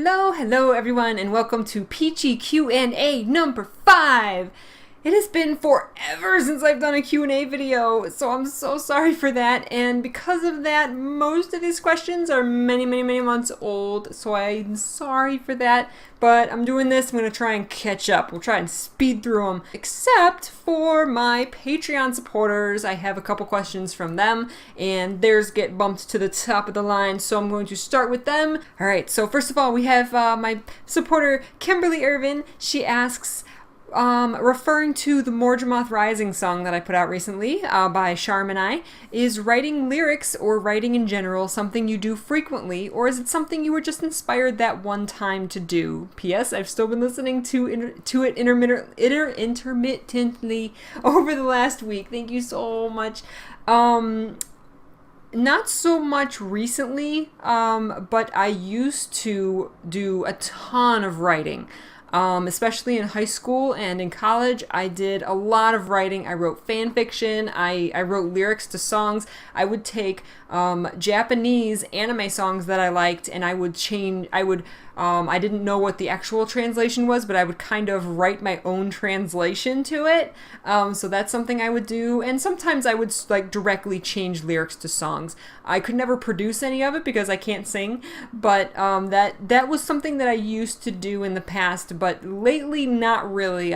Hello everyone, and welcome to Peachy Q&A number 5. It has been forever since I've done a Q&A video, so I'm so sorry for that, and because of that, most of these questions are many months old, so I'm sorry for that, but I'm doing this. I'm going to try and catch up. We'll try and speed through them, except for my Patreon supporters. I have a couple questions from them, and theirs get bumped to the top of the line, so I'm going to start with them. Alright, so first of all, we have my supporter, Kimberly Irvin. She asks, referring to the Morgemoth Rising song that I put out recently by Sharm and I, is writing lyrics or writing in general something you do frequently, or is it something you were just inspired that one time to do? P.S. I've still been listening to it intermittently over the last week. Thank you so much. Not so much recently, but I used to do a ton of writing. Especially in high school and in college, I did a lot of writing. I wrote fan fiction. I wrote lyrics to songs. I would take Japanese anime songs that I liked, and I didn't know what the actual translation was, but I would kind of write my own translation to it. So that's something I would do, and sometimes I would like directly change lyrics to songs. I could never produce any of it because I can't sing, but that was something that I used to do in the past, but lately not really.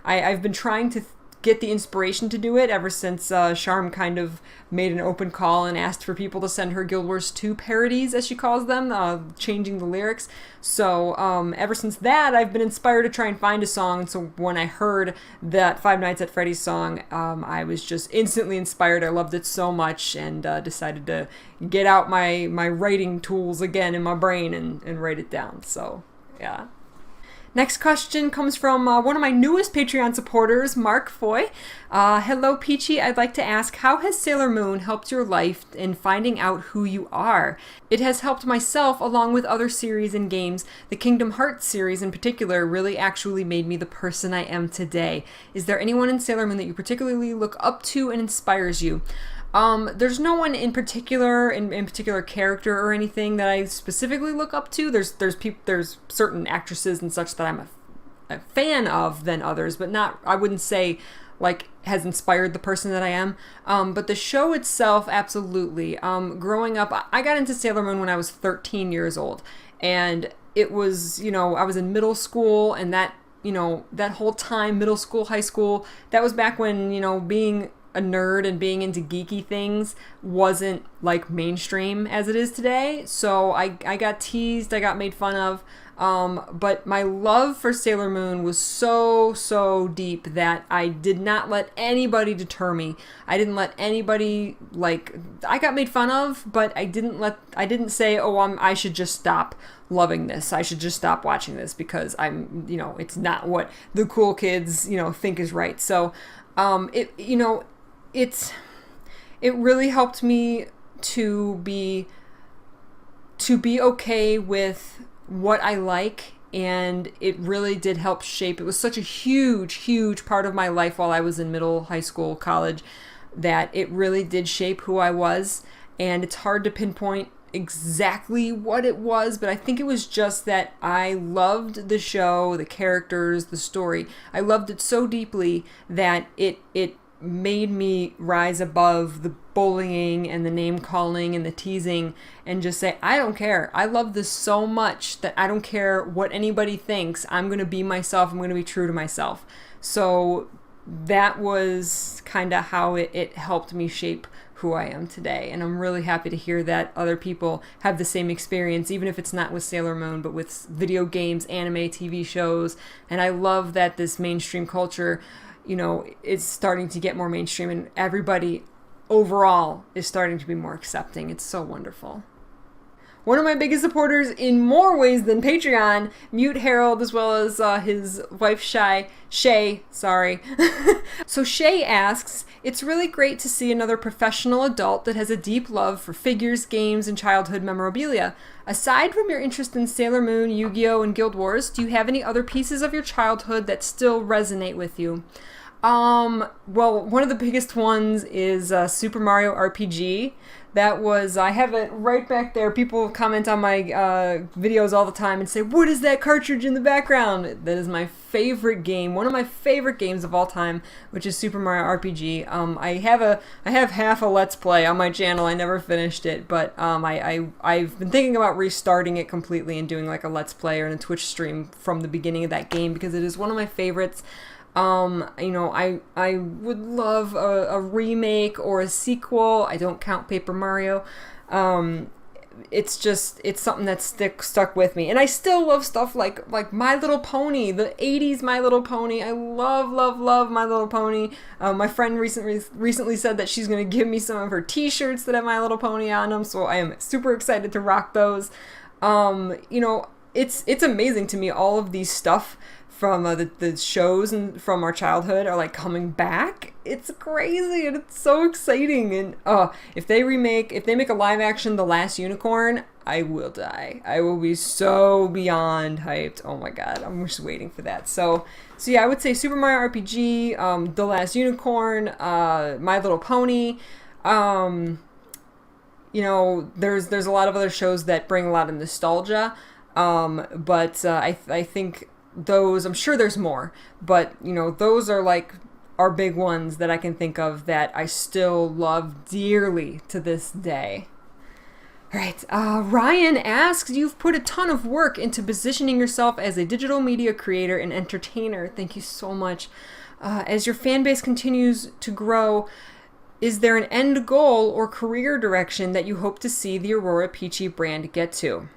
I've been trying to get the inspiration to do it ever since Sharm kind of made an open call and asked for people to send her Guild Wars 2 parodies, as she calls them, changing the lyrics. So ever since that, I've been inspired to try and find a song. So when I heard that Five Nights at Freddy's song, I was just instantly inspired. I loved it so much, and decided to get out my writing tools again in my brain and write it down. So yeah. Next question comes from one of my newest Patreon supporters, Markvoy. Hello, Peachy. I'd like to ask, how has Sailor Moon helped your life in finding out who you are? It has helped myself along with other series and games. The Kingdom Hearts series in particular really actually made me the person I am today. Is there anyone in Sailor Moon that you particularly look up to and inspires you? There's no one in particular, in particular character or anything that I specifically look up to. There's certain actresses and such that I'm a fan of than others, but I wouldn't say like has inspired the person that I am. But the show itself, absolutely. Growing up, I got into Sailor Moon when I was 13 years old, and it was, I was in middle school, and that whole time, middle school, high school, that was back when, being a nerd and being into geeky things wasn't like mainstream as it is today. So I got teased, I got made fun of, but my love for Sailor Moon was so deep that I did not let anybody deter me. I didn't let anybody, I got made fun of, but I didn't say, I should just stop loving this. I should just stop watching this because it's not what the cool kids, think is right. So, it really helped me to be okay with what I like, and it really did help shape. It was such a huge part of my life while I was in middle, high school, college, that it really did shape who I was, and it's hard to pinpoint exactly what it was, but I think it was just that I loved the show, the characters, the story. I loved it so deeply that it made me rise above the bullying and the name calling and the teasing and just say, I don't care. I love this so much that I don't care what anybody thinks. I'm going to be myself. I'm going to be true to myself. So that was kind of how it helped me shape who I am today. And I'm really happy to hear that other people have the same experience, even if it's not with Sailor Moon, but with video games, anime, TV shows. And I love that this mainstream culture it's starting to get more mainstream, and everybody overall is starting to be more accepting. It's so wonderful. One of my biggest supporters in more ways than Patreon, Mute Harold, as well as his wife Shay. So Shay asks, it's really great to see another professional adult that has a deep love for figures, games, and childhood memorabilia. Aside from your interest in Sailor Moon, Yu-Gi-Oh, and Guild Wars, do you have any other pieces of your childhood that still resonate with you? Well, one of the biggest ones is Super Mario RPG. I have it right back there. People comment on my videos all the time and say, "What is that cartridge in the background?" That is my favorite game, one of my favorite games of all time, which is Super Mario RPG. I have half a Let's Play on my channel. I never finished it, but I've been thinking about restarting it completely and doing like a Let's Play or a Twitch stream from the beginning of that game because it is one of my favorites. I would love a remake or a sequel. I don't count Paper Mario. It's something that's stuck with me. And I still love stuff like My Little Pony, the 80s My Little Pony. I love My Little Pony. My friend recently said that she's going to give me some of her t-shirts that have My Little Pony on them, so I am super excited to rock those. It's amazing to me, all of these stuff from the shows and from our childhood are like coming back. It's crazy and it's so exciting. And if they make a live action The Last Unicorn, I will die. I will be so beyond hyped. Oh my god, I'm just waiting for that. So yeah, I would say Super Mario RPG, The Last Unicorn, My Little Pony. There's a lot of other shows that bring a lot of nostalgia. But I think those, I'm sure there's more, but those are like our big ones that I can think of that I still love dearly to this day. All right, Ryan asks, you've put a ton of work into positioning yourself as a digital media creator and entertainer. Thank you so much. As your fan base continues to grow, is there an end goal or career direction that you hope to see the Aurora Peachy brand get to?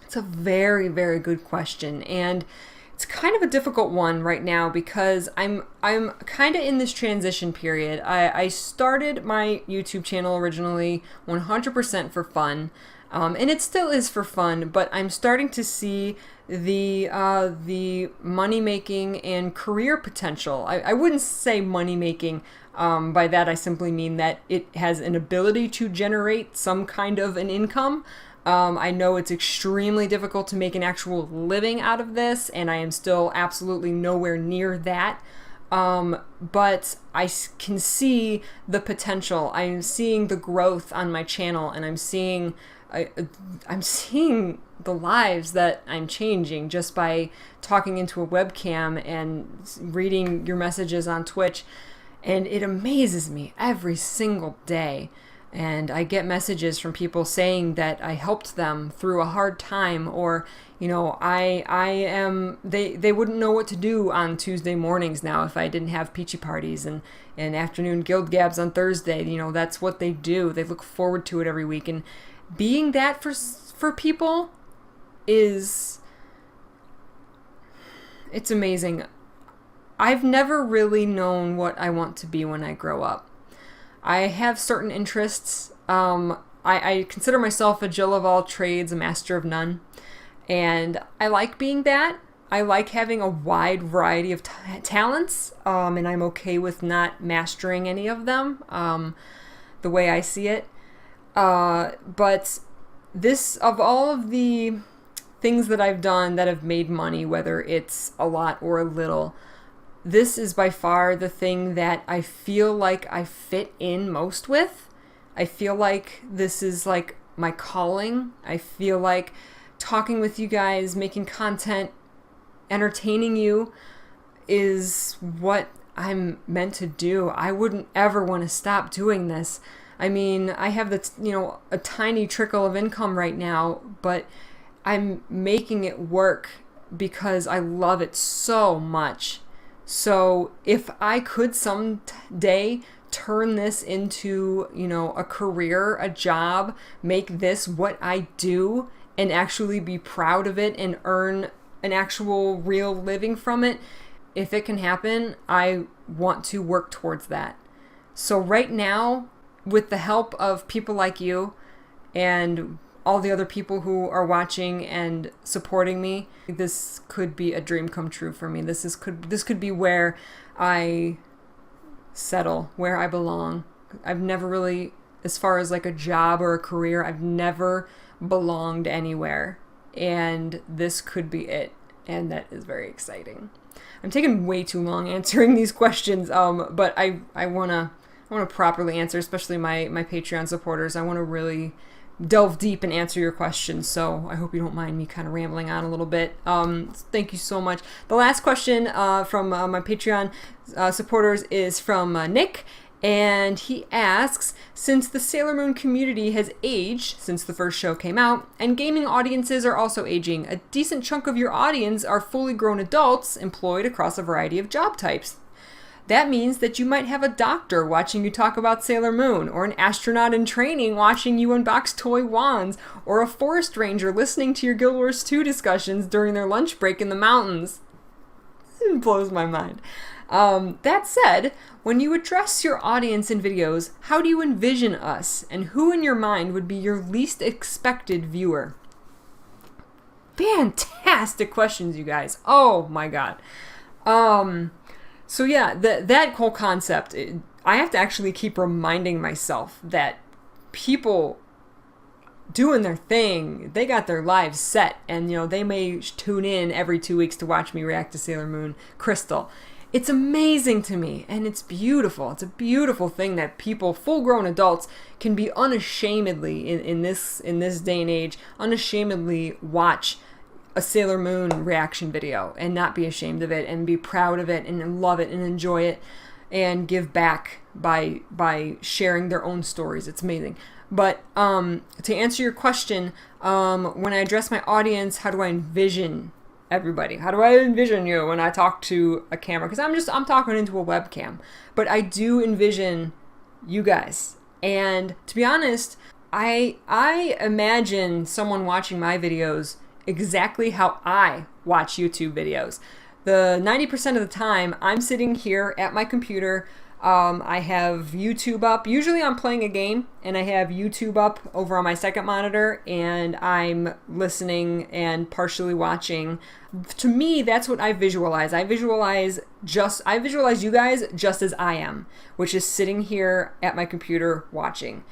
It's a very, very good question, and it's kind of a difficult one right now because I'm kind of in this transition period. I started my YouTube channel originally 100% for fun, and it still is for fun, but I'm starting to see the money making and career potential. I wouldn't say money making. By that I simply mean that it has an ability to generate some kind of an income. I know it's extremely difficult to make an actual living out of this, and I am still absolutely nowhere near that. But I can see the potential. I am seeing the growth on my channel, and I'm seeing the lives that I'm changing just by talking into a webcam and reading your messages on Twitch. And it amazes me every single day. And I get messages from people saying that I helped them through a hard time, or, they wouldn't know what to do on Tuesday mornings now if I didn't have peachy parties and afternoon guild gabs on Thursday. That's what they do. They look forward to it every week. And being that for people it's amazing. I've never really known what I want to be when I grow up. I have certain interests. I consider myself a Jill of all trades, a master of none. And I like being that. I like having a wide variety of talents, and I'm okay with not mastering any of them the way I see it. But of all of the things that I've done that have made money, whether it's a lot or a little, this is by far the thing that I feel like I fit in most with. I feel like this is like my calling. I feel like talking with you guys, making content, entertaining you is what I'm meant to do. I wouldn't ever want to stop doing this. I mean, I have a tiny trickle of income right now, but I'm making it work because I love it so much. So if I could someday turn this into, a career, a job, make this what I do and actually be proud of it and earn an actual real living from it, if it can happen, I want to work towards that. So right now, with the help of people like you and all the other people who are watching and supporting me, this could be a dream come true for me. This could be where I settle, where I belong. I've never really, as far as like a job or a career, I've never belonged anywhere. And this could be it. And that is very exciting. I'm taking way too long answering these questions, but I wanna properly answer, especially my Patreon supporters. I want to really delve deep and answer your questions, so I hope you don't mind me kind of rambling on a little bit. Thank you so much. The last question from my Patreon supporters is from Nick, and he asks, since the Sailor Moon community has aged since the first show came out, and gaming audiences are also aging, a decent chunk of your audience are fully grown adults employed across a variety of job types. That means that you might have a doctor watching you talk about Sailor Moon, or an astronaut in training watching you unbox toy wands, or a forest ranger listening to your Guild Wars 2 discussions during their lunch break in the mountains. It blows my mind. That said, when you address your audience in videos, how do you envision us, and who in your mind would be your least expected viewer? Fantastic questions, you guys. Oh my god. So yeah, that whole concept, I have to actually keep reminding myself that people doing their thing, they got their lives set, and they may tune in every 2 weeks to watch me react to Sailor Moon Crystal. It's amazing to me, and it's beautiful. It's a beautiful thing that people, full-grown adults, can be unashamedly, in this day and age, unashamedly watch a Sailor Moon reaction video and not be ashamed of it and be proud of it and love it and enjoy it and give back by sharing their own stories. It's amazing. But to answer your question, when I address my audience, how do I envision everybody? How do I envision you when I talk to a camera? Because I'm talking into a webcam. But I do envision you guys. And to be honest, I imagine someone watching my videos exactly how I watch YouTube videos. The 90% of the time, I'm sitting here at my computer. I have YouTube up. Usually I'm playing a game, and I have YouTube up over on my second monitor, and I'm listening and partially watching. To me, that's what I visualize. I visualize you guys just as I am, which is sitting here at my computer watching.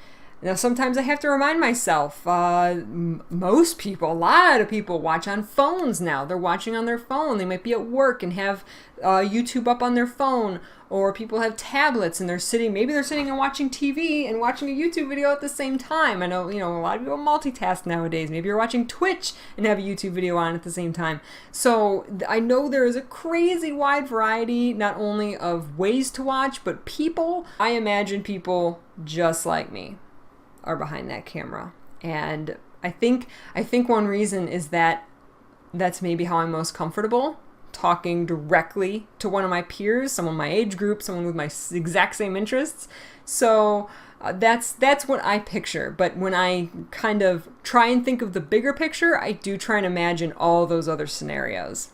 Now, sometimes I have to remind myself, most people, a lot of people watch on phones now. They're watching on their phone. They might be at work and have YouTube up on their phone, or people have tablets and maybe they're sitting and watching TV and watching a YouTube video at the same time. I know, a lot of people multitask nowadays. Maybe you're watching Twitch and have a YouTube video on at the same time. So I know there is a crazy wide variety, not only of ways to watch, but people. I imagine people just like me are behind that camera. And I think one reason is that that's maybe how I'm most comfortable, talking directly to one of my peers, someone my age group, someone with my exact same interests. So that's what I picture. But when I kind of try and think of the bigger picture, I do try and imagine all those other scenarios.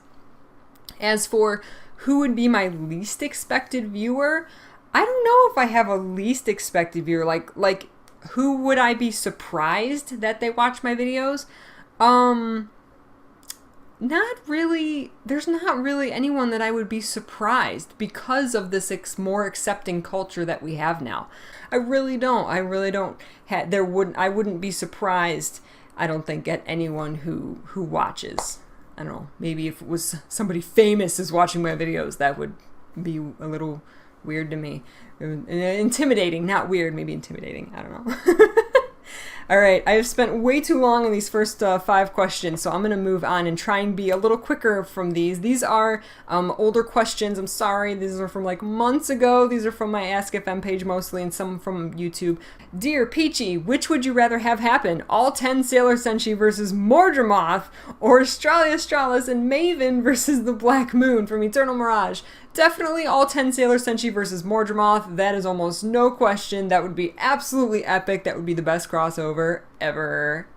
As for who would be my least expected viewer, I don't know if I have a least expected viewer. Like who would I be surprised that they watch my videos? Not really. There's not really anyone that I would be surprised because of this more accepting culture that we have now. I really don't. I wouldn't be surprised, I don't think, at anyone who watches. I don't know. Maybe if it was somebody famous is watching my videos, that would be a little weird to me. Intimidating, not weird, maybe intimidating. I don't know. All right, I have spent way too long on these first 5 questions, so I'm going to move on and try and be a little quicker from these. These are older questions. I'm sorry. These are from like months ago. These are from my Ask FM page mostly, and some from YouTube. Dear Peachy, which would you rather have happen? All 10 Sailor Senshi versus Mordramoth, or Australia Astralis and Maven versus the Black Moon from Eternal Mirage? Definitely all 10 Sailor Senshi versus Mordramoth. That is almost no question. That would be absolutely epic. That would be the best crossover ever.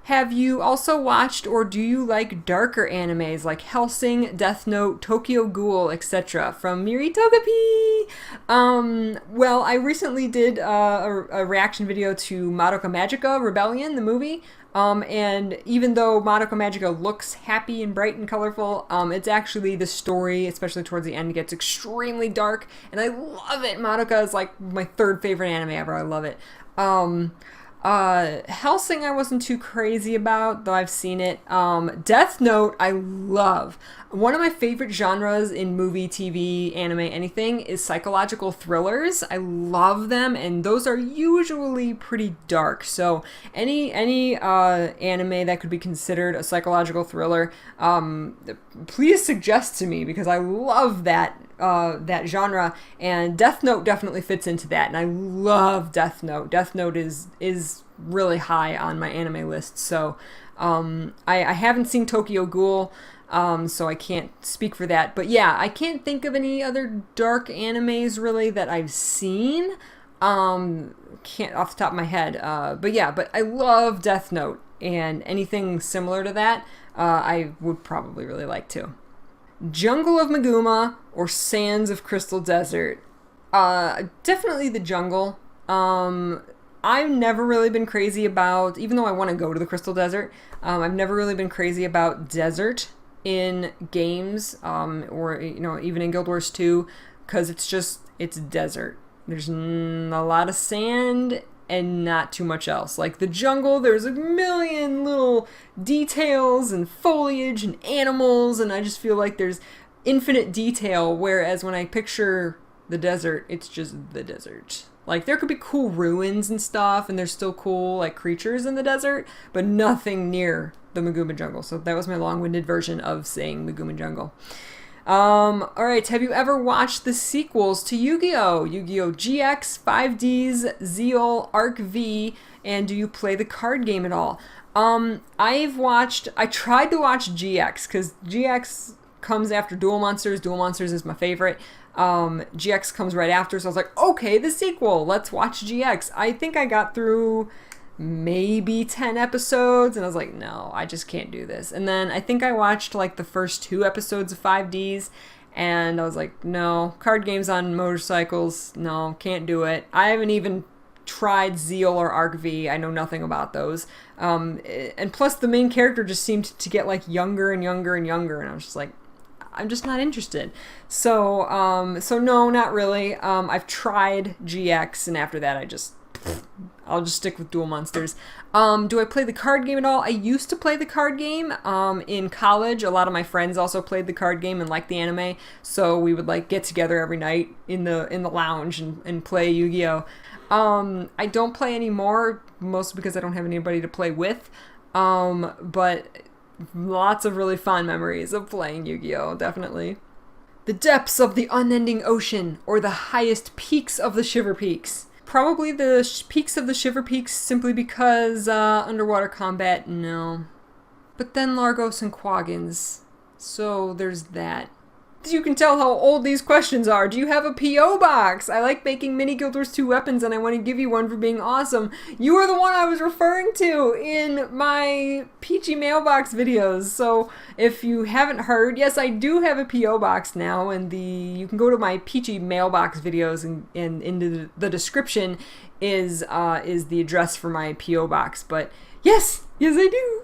Have you also watched, or do you like darker animes like Hellsing, Death Note, Tokyo Ghoul, etc. from Miri Togepi? Well, I recently did a reaction video to Madoka Magica Rebellion, the movie. And even though Madoka Magica looks happy and bright and colorful, it's actually the story, especially towards the end, gets extremely dark, and I love it. Madoka is like my 3rd favorite anime ever. I love it. Hellsing I wasn't too crazy about, though I've seen it. Death Note I love. One of my favorite genres in movie, TV, anime, anything is psychological thrillers. I love them, and those are usually pretty dark. So any anime that could be considered a psychological thriller, please suggest to me, because I love that genre, and Death Note definitely fits into that, and I love Death Note. Death Note is really high on my anime list, so I haven't seen Tokyo Ghoul, so I can't speak for that, but yeah, I can't think of any other dark animes really that I've seen, can't off the top of my head, but I love Death Note, and anything similar to that, I would probably really like to. Jungle of Meguma or Sands of Crystal Desert? Definitely the jungle. I've never really been crazy about, even though I want to go to the Crystal Desert, I've never really been crazy about desert in games, or, even in Guild Wars 2, because it's desert. There's a lot of sand and not too much else. Like the jungle, there's a million little details and foliage and animals, and I just feel like there's infinite detail, whereas when I picture the desert, it's just the desert. Like there could be cool ruins and stuff, and there's still cool like creatures in the desert, but nothing near the Meguma jungle. So that was my long-winded version of saying Meguma jungle. Alright, have you ever watched the sequels to Yu-Gi-Oh! Yu-Gi-Oh! GX, 5Ds, Zeal, Arc V, and do you play the card game at all? I tried to watch GX, because GX comes after Duel Monsters. Duel Monsters is my favorite. GX comes right after, so I was like, okay, the sequel, let's watch GX. I think I got through maybe 10 episodes, and I was like, no, I just can't do this. And then I think I watched like the first 2 episodes of 5Ds, and I was like, no, card games on motorcycles, no, can't do it. I haven't even tried Zeal or Arc V. I know nothing about those. And plus the main character just seemed to get like younger and younger and younger, and I was just like, I'm just not interested. So no, not really. I've tried GX, and after that I'll just stick with Duel Monsters. Do I play the card game at all? I used to play the card game in college. A lot of my friends also played the card game and liked the anime, so we would like get together every night in the lounge and play Yu-Gi-Oh! I don't play anymore, mostly because I don't have anybody to play with, but lots of really fond memories of playing Yu-Gi-Oh! Definitely. The depths of the unending ocean, or the highest peaks of the Shiver Peaks? Probably the peaks of the Shiver Peaks, simply because underwater combat, no. But then Largos and Quaggins, so there's that. You can tell how old these questions are. Do you have a P.O. box? I like making mini Guild Wars 2 weapons, and I want to give you one for being awesome. You are the one I was referring to in my Peachy mailbox videos. So if you haven't heard, yes, I do have a P.O. box now, and you can go to my Peachy mailbox videos, and in the description is the address for my P.O. box. But yes, I do.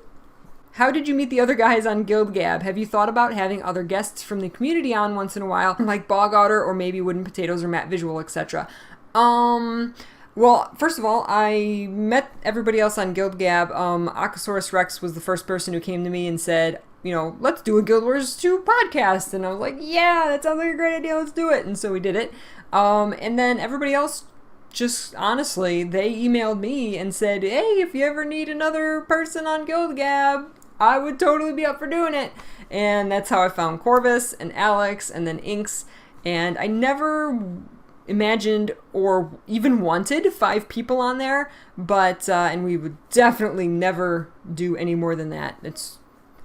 How did you meet the other guys on Guild Gab? Have you thought about having other guests from the community on once in a while, like Bog Otter or maybe Wooden Potatoes or Matt Visual, etc.? Well, first of all, I met everybody else on Guild Gab. Akasaurus Rex was the first person who came to me and said, let's do a Guild Wars 2 podcast. And I was like, yeah, that sounds like a great idea, let's do it. And so we did it. And then everybody else, just honestly, they emailed me and said, hey, if you ever need another person on Guild Gab, I would totally be up for doing it. And that's how I found Corvus and Alex and then Inks. And I never imagined or even wanted 5 people on there, but and we would definitely never do any more than that. It's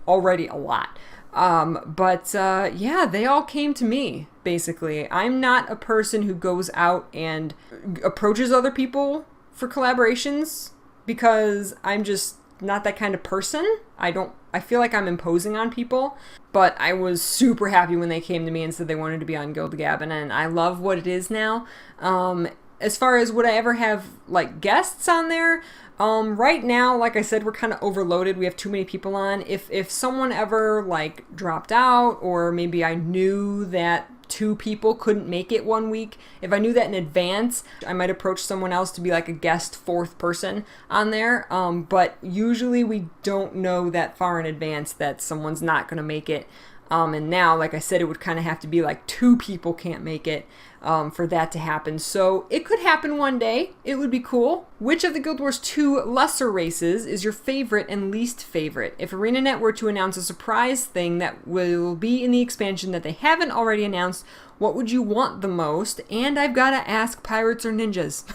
already a lot. Yeah, they all came to me, basically. I'm not a person who goes out and approaches other people for collaborations, because I'm just not that kind of person. I feel like I'm imposing on people, but I was super happy when they came to me and said they wanted to be on Guild Gab, and I love what it is now. As far as would I ever have like guests on there, right now, like I said, we're kind of overloaded. We have too many people on. If someone ever like dropped out, or maybe I knew that 2 people couldn't make it one week, if I knew that in advance, I might approach someone else to be like a guest 4th person on there. But usually we don't know that far in advance that someone's not going to make it. And now, like I said, it would kind of have to be like 2 people can't make it for that to happen. So it could happen one day. It would be cool. Which of the Guild Wars 2 lesser races is your favorite and least favorite? If ArenaNet were to announce a surprise thing that will be in the expansion that they haven't already announced, what would you want the most? And I've got to ask, pirates or ninjas?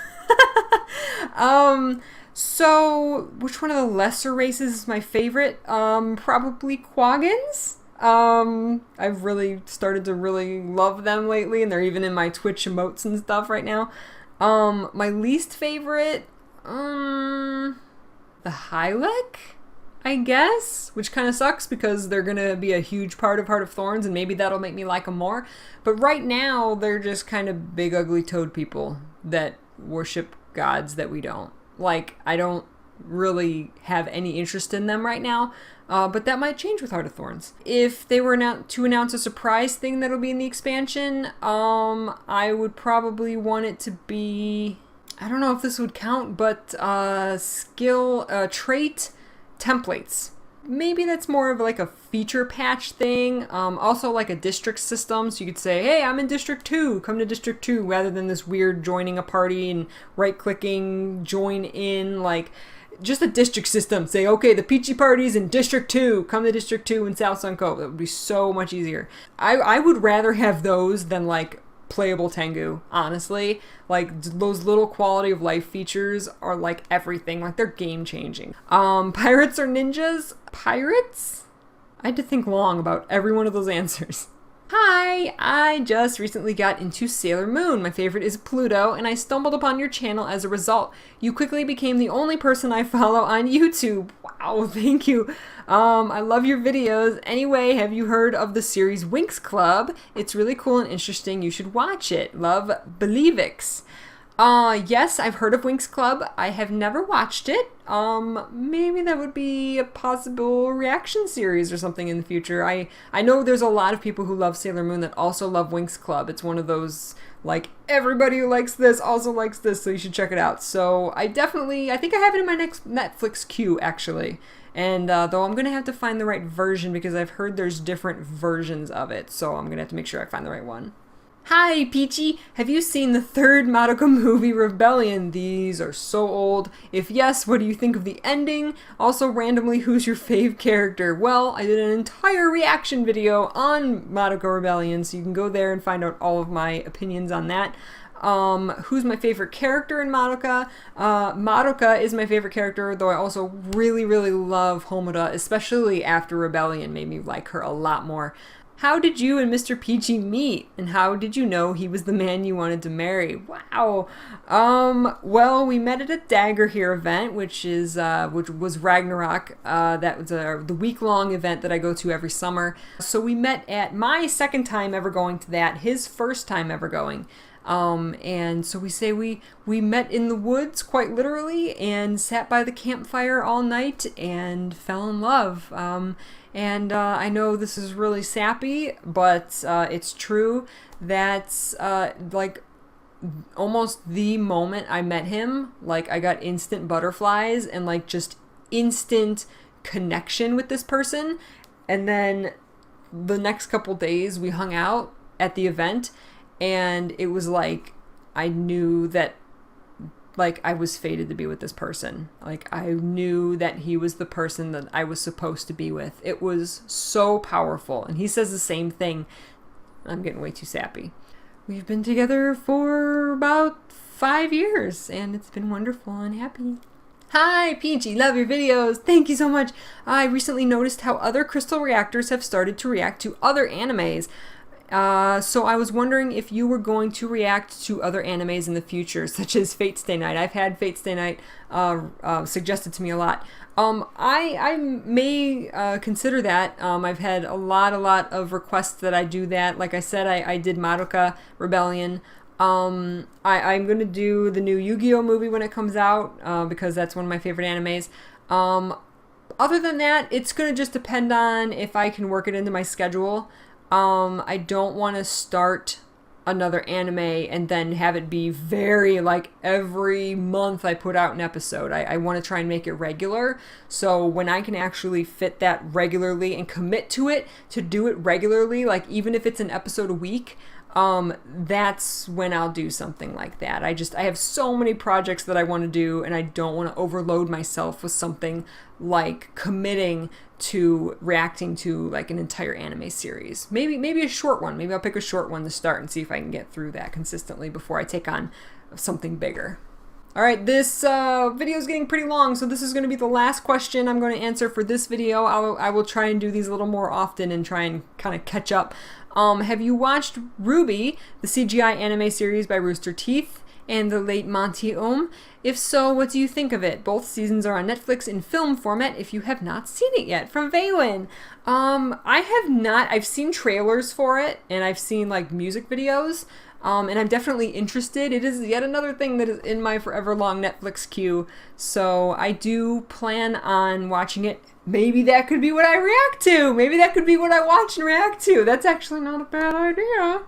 So which one of the lesser races is my favorite? Probably Quaggins. I've really started to really love them lately, and they're even in my Twitch emotes and stuff right now. My least favorite, the Hylek, I guess, which kind of sucks because they're gonna be a huge part of Heart of Thorns, and maybe that'll make me like them more. But right now, they're just kind of big, ugly toad people that worship gods that we don't. Like, I don't really have any interest in them right now. But that might change with Heart of Thorns. If they were to announce a surprise thing that'll be in the expansion, I would probably want it to be, I don't know if this would count, but skill trait templates. Maybe that's more of like a feature patch thing. Also like a district system, so you could say, hey, I'm in District 2, come to District 2, rather than this weird joining a party and right-clicking, join in, like, just a district system. Say, okay, the Peachy party's in District 2. Come to District 2 in South Sun Cove. That would be so much easier. I would rather have those than, like, playable Tengu, honestly. Like, those little quality of life features are, like, everything. Like, they're game-changing. Pirates or ninjas? Pirates? I had to think long about every one of those answers. Hi, I just recently got into Sailor Moon. My favorite is Pluto, and I stumbled upon your channel as a result. You quickly became the only person I follow on YouTube. Wow, thank you. I love your videos. Anyway, have you heard of the series Winx Club? It's really cool and interesting. You should watch it. Love, Believix. Yes, I've heard of Winx Club. I have never watched it. Maybe that would be a possible reaction series or something in the future. I know there's a lot of people who love Sailor Moon that also love Winx Club. It's one of those, like, everybody who likes this also likes this, so you should check it out. So I think I have it in my next Netflix queue, actually. And though I'm going to have to find the right version because I've heard there's different versions of it, so I'm going to have to make sure I find the right one. Hi, Peachy! Have you seen the 3rd Madoka movie, Rebellion? These are so old. If yes, what do you think of the ending? Also, randomly, who's your fave character? Well, I did an entire reaction video on Madoka Rebellion, so you can go there and find out all of my opinions on that. Who's my favorite character in Madoka? Madoka is my favorite character, though I also really, really love Homoda, especially after Rebellion made me like her a lot more. How did you and Mr. Peachy meet? And how did you know he was the man you wanted to marry? Wow. Well, we met at a Dagger Here event, which was Ragnarok. That was the week-long event that I go to every summer. So we met at my second time ever going to that, his first time ever going. And so we met in the woods, quite literally, and sat by the campfire all night and fell in love. And I know this is really sappy, but it's true. That's like almost the moment I met him, like I got instant butterflies and like just instant connection with this person. And then the next couple days we hung out at the event, and it was like I knew that like I was fated to be with this person. Like I knew that he was the person that I was supposed to be with. It was so powerful. And he says the same thing. I'm getting way too sappy. We've been together for about 5 years, and it's been wonderful and happy. Hi, Peachy, love your videos. Thank you so much. I recently noticed how other crystal reactors have started to react to other animes. So I was wondering if you were going to react to other animes in the future, such as Fate Stay Night. I've had Fate Stay Night suggested to me a lot. I may consider that. I've had a lot of requests that I do that. Like I said, I did Madoka Rebellion. I'm gonna do the new Yu-Gi-Oh movie when it comes out, because that's one of my favorite animes. Other than that, it's gonna just depend on if I can work it into my schedule. I don't want to start another anime and then have it be very like every month I put out an episode. I want to try and make it regular. So when I can actually fit that regularly and commit to it, to do it regularly, like even if it's an episode a week, that's when I'll do something like that. I have so many projects that I want to do, and I don't want to overload myself with something like committing to reacting to like an entire anime series. Maybe a short one. Maybe I'll pick a short one to start and see if I can get through that consistently before I take on something bigger. All right, this video is getting pretty long, so this is going to be the last question I'm going to answer for this video. I will try and do these a little more often and try and kind of catch up. Have you watched Ruby, the CGI anime series by Rooster Teeth and the late Monty Oum? If so, what do you think of it? Both seasons are on Netflix in film format if you have not seen it yet. From Vaylin. I have not. I've seen trailers for it, and I've seen like music videos. And I'm definitely interested. It is yet another thing that is in my forever long Netflix queue. So I do plan on watching it. Maybe that could be what I react to. Maybe that could be what I watch and react to. That's actually not a bad idea.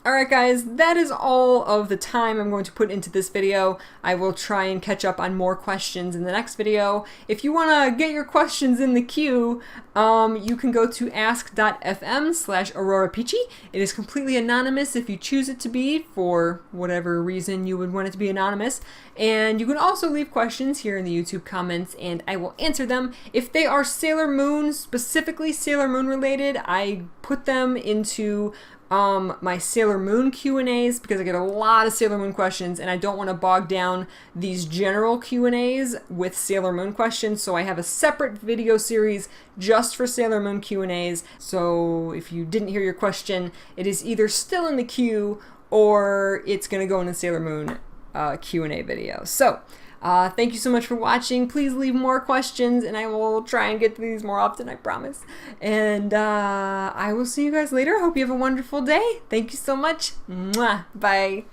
Alright guys, that is all of the time I'm going to put into this video. I will try and catch up on more questions in the next video. If you want to get your questions in the queue, you can go to ask.fm/AuroraPeachy. It is completely anonymous if you choose it to be, for whatever reason you would want it to be anonymous. And you can also leave questions here in the YouTube comments and I will answer them. If they are Sailor Moon, specifically Sailor Moon related, I put them into my Sailor Moon Q&As because I get a lot of Sailor Moon questions and I don't want to bog down these general Q&As with Sailor Moon questions, so I have a separate video series just for Sailor Moon Q&As. So if you didn't hear your question, it is either still in the queue or it's going to go in the Sailor Moon Q&A video. So thank you so much for watching. Please leave more questions and I will try and get to these more often, I promise. And I will see you guys later. Hope you have a wonderful day. Thank you so much. Mwah. Bye.